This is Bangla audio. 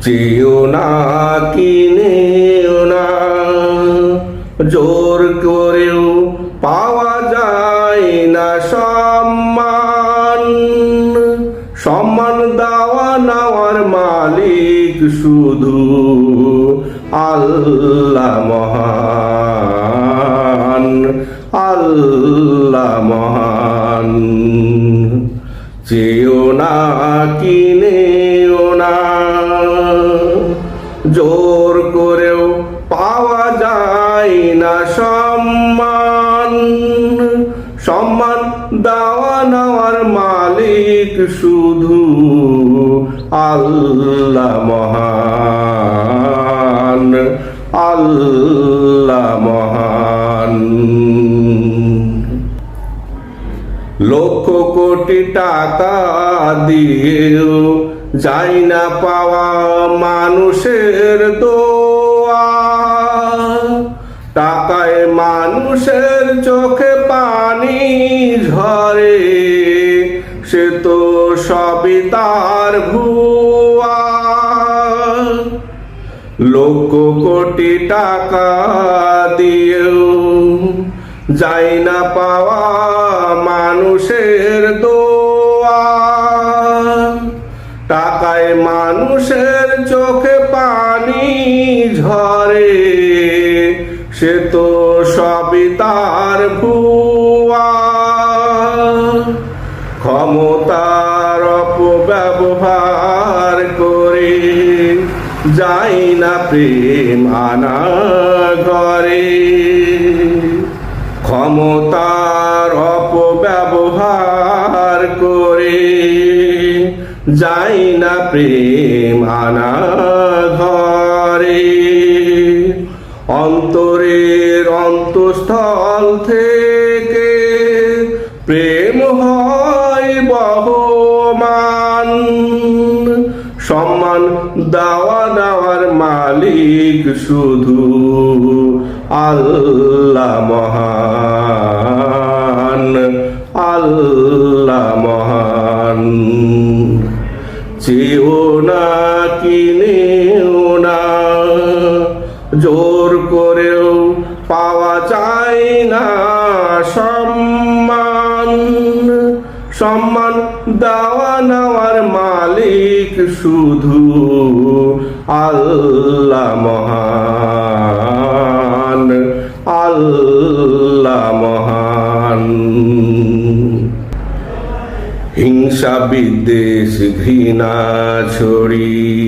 চেয়েও না কিনেও না, জোর করেও পাওয়া যায় না সম্মান। সম্মান দেওয়া নেওয়ার মালিক শুধু আল্লাহ মহান, আল্লাহ মহান। চেয়েও না কিনেও না, জোর করেও পাওয়া যায় না সম্মান। সম্মান দেওয়া নেওয়ার মালিক শুধু আল্লাহ মহান, আল্লাহ মহান। লক্ষ কোটি টাকা দিয়েও যায় না পাওয়া মানুষের দোয়া। টাকায় মানুষের চোখে পানি ঝরে, সে তো সবই তার ভুয়া। লক্ষ কোটি টাকা দিয়েও যায় না পাওয়া মানুষের দোয়া। টাকায় মানুষের চোখে পানি ঝরে, সে তো সবই তার ভুয়া। ক্ষমতার অপব্যবহার করে যায় না প্রেম আনা ঘরে। ক্ষমতার অপব্যবহার করে যায় না প্রেম আনা ঘরে। অন্তরের অন্তঃস্থল থেকে প্রেম হয় বহমান। সম্মান দেওয়া নেওয়ার মালিক শুধু আল্লাহ মহান, আল্লাহ মহান। চেয়েও না কিনেও না, জোর করেও পাওয়া যায় না সম্মান। সম্মান দেওয়া নেওয়ার মালিক শুধু আল্লাহ মহান, আল্লাহ মহান। হিংসা বিদ্বেষ ঘৃণা ছড়িয়ে